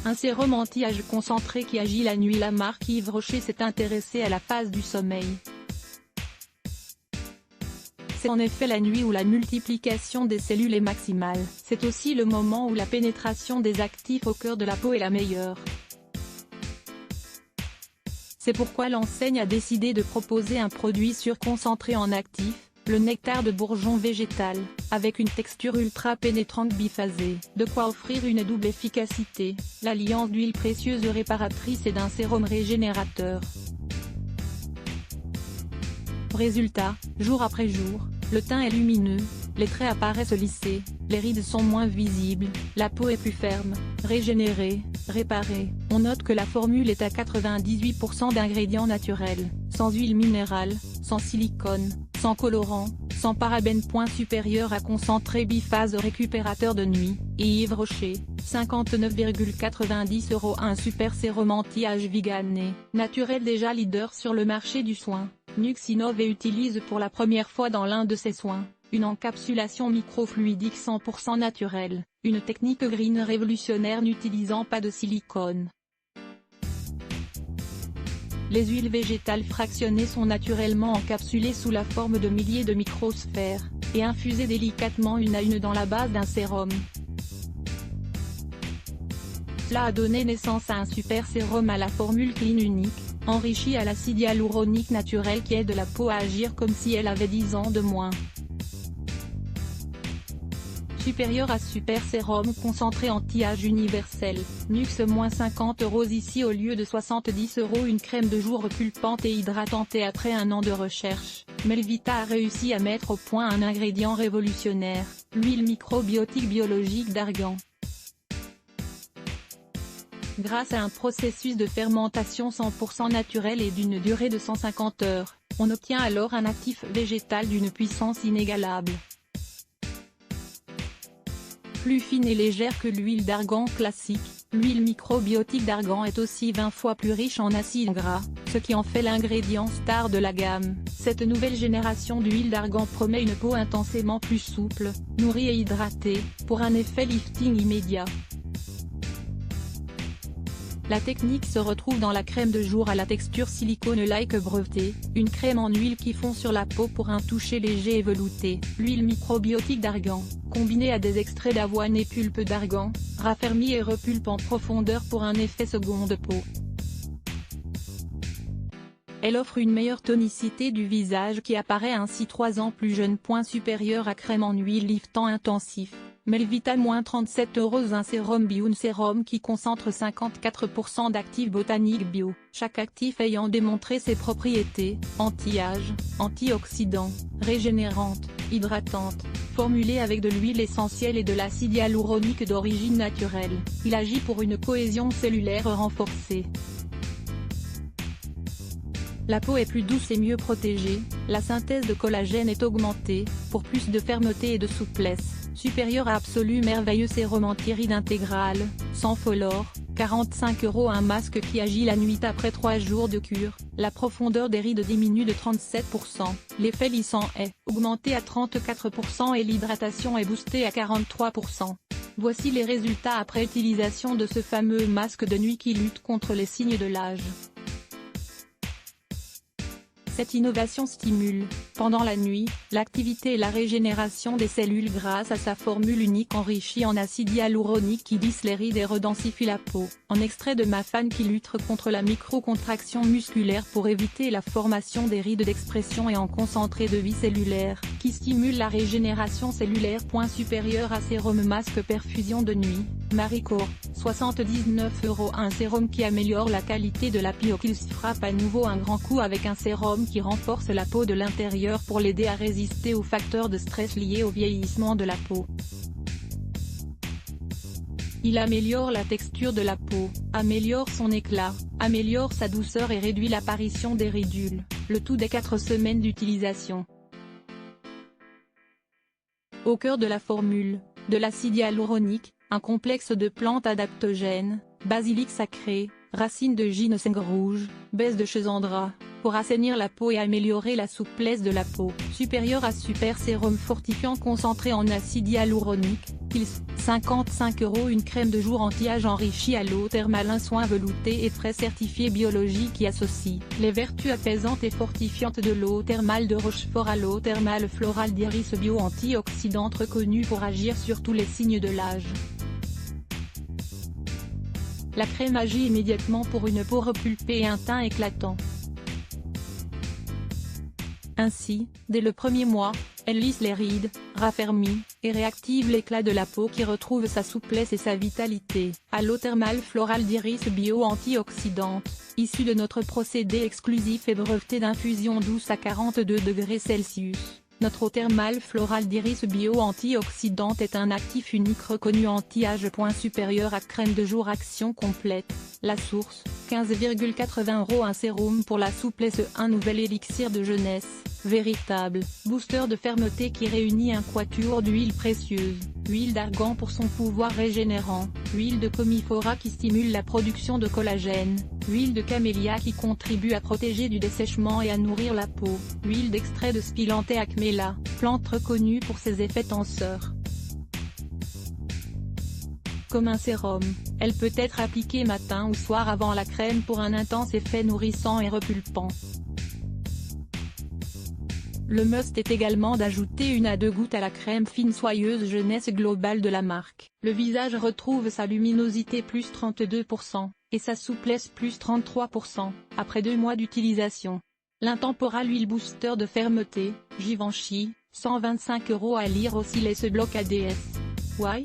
Un sérum anti-âge concentré qui agit la nuit. La marque Yves Rocher s'est intéressée à la phase du sommeil. C'est en effet la nuit où la multiplication des cellules est maximale. C'est aussi le moment où la pénétration des actifs au cœur de la peau est la meilleure. C'est pourquoi l'enseigne a décidé de proposer un produit surconcentré en actif, le nectar de bourgeon végétal, avec une texture ultra pénétrante biphasée. De quoi offrir une double efficacité, l'alliance d'huile précieuse réparatrice et d'un sérum régénérateur. Résultat, jour après jour, le teint est lumineux, les traits apparaissent lissés, les rides sont moins visibles, la peau est plus ferme, régénérée, réparée. On note que la formule est à 98% d'ingrédients naturels, sans huile minérale, sans silicone, sans colorant, sans parabènes. Supérieur à concentré biphase récupérateur de nuit, et Yves Rocher, 59,90 €. Un super sérum anti-âge vegan naturel déjà leader sur le marché du soin. Nux innove et utilise pour la première fois dans l'un de ses soins, une encapsulation microfluidique 100% naturelle, une technique green révolutionnaire n'utilisant pas de silicone. Les huiles végétales fractionnées sont naturellement encapsulées sous la forme de milliers de microsphères, et infusées délicatement une à une dans la base d'un sérum. Cela a donné naissance à un super sérum à la formule clean unique, enrichi à l'acide hyaluronique naturel qui aide la peau à agir comme si elle avait 10 ans de moins. Supérieur à super sérum concentré anti-âge universel, Nux -50 € ici au lieu de 70 €. Une crème de jour repulpante et hydratante. Et après un an de recherche, Melvita a réussi à mettre au point un ingrédient révolutionnaire, l'huile microbiotique biologique d'argan. Grâce à un processus de fermentation 100% naturel et d'une durée de 150 heures, on obtient alors un actif végétal d'une puissance inégalable. Plus fine et légère que l'huile d'argan classique, l'huile microbiotique d'argan est aussi 20 fois plus riche en acides gras, ce qui en fait l'ingrédient star de la gamme. Cette nouvelle génération d'huile d'argan promet une peau intensément plus souple, nourrie et hydratée, pour un effet lifting immédiat. La technique se retrouve dans la crème de jour à la texture silicone-like brevetée, une crème en huile qui fond sur la peau pour un toucher léger et velouté. L'huile microbiotique d'argan, combinée à des extraits d'avoine et pulpe d'argan, raffermit et repulpe en profondeur pour un effet seconde peau. Elle offre une meilleure tonicité du visage qui apparaît ainsi 3 ans plus jeune. Supérieur à crème en huile liftant intensif, Melvita -37 €. Un sérum bio. Un sérum qui concentre 54% d'actifs botaniques bio, chaque actif ayant démontré ses propriétés, anti-âge, antioxydant, régénérante, hydratante. Formulé avec de l'huile essentielle et de l'acide hyaluronique d'origine naturelle, il agit pour une cohésion cellulaire renforcée. La peau est plus douce et mieux protégée, la synthèse de collagène est augmentée, pour plus de fermeté et de souplesse. Supérieur à Absolu merveilleux sérum anti-rides intégral, sans folaure, 45 €. Un masque qui agit la nuit après 3 jours de cure, la profondeur des rides diminue de 37%, l'effet lissant est augmenté à 34% et l'hydratation est boostée à 43%. Voici les résultats après utilisation de ce fameux masque de nuit qui lutte contre les signes de l'âge. Cette innovation stimule, pendant la nuit, l'activité et la régénération des cellules grâce à sa formule unique enrichie en acide hyaluronique qui lisse les rides et redensifie la peau, en extrait de mafane qui lutte contre la microcontraction musculaire pour éviter la formation des rides d'expression et en concentré de vie cellulaire, qui stimule la régénération cellulaire. Supérieur à sérum masque perfusion de nuit, Marico, 79 €. Un sérum qui améliore la qualité de la peau. Qu'il se frappe à nouveau un grand coup avec un sérum qui renforce la peau de l'intérieur pour l'aider à résister aux facteurs de stress liés au vieillissement de la peau. Il améliore la texture de la peau, améliore son éclat, améliore sa douceur et réduit l'apparition des ridules, le tout dès 4 semaines d'utilisation. Au cœur de la formule, de l'acide hyaluronique, un complexe de plantes adaptogènes, basilic sacré, racines de ginseng rouge, baisse de schizandra, pour assainir la peau et améliorer la souplesse de la peau. Supérieur à Super Sérum Fortifiant concentré en acide hyaluronique, Kiehl's, 55 € une crème de jour anti-âge enrichie à l'eau thermale, un soin velouté et frais certifié biologique qui associe les vertus apaisantes et fortifiantes de l'eau thermale de Rochefort à l'eau thermale florale d'Iris bio antioxydante reconnue pour agir sur tous les signes de l'âge. La crème agit immédiatement pour une peau repulpée et un teint éclatant. Ainsi, dès le premier mois, elle lisse les rides, raffermit, et réactive l'éclat de la peau qui retrouve sa souplesse et sa vitalité. À l'eau thermale florale d'Iris bio antioxydante, issue de notre procédé exclusif et breveté d'infusion douce à 42°C. Notre eau thermale florale d'Iris bio antioxydante est un actif unique reconnu anti-âge. Supérieur à crème de jour action complète, la source, 15,80 € un sérum pour la souplesse, un nouvel élixir de jeunesse, véritable booster de fermeté qui réunit un quatuor d'huiles précieuses, huile d'argan pour son pouvoir régénérant, huile de comifora qui stimule la production de collagène, huile de camélia qui contribue à protéger du dessèchement et à nourrir la peau, huile d'extrait de Spilanthe acmella, plante reconnue pour ses effets tenseurs. Comme un sérum, elle peut être appliquée matin ou soir avant la crème pour un intense effet nourrissant et repulpant. Le must est également d'ajouter 1 à 2 gouttes à la crème fine soyeuse jeunesse globale de la marque. Le visage retrouve sa luminosité plus 32%, et sa souplesse plus 33%, après 2 mois d'utilisation. L'intemporal huile booster de fermeté, Givenchy, 125 € à lire aussi. Les blocs ADS. Why?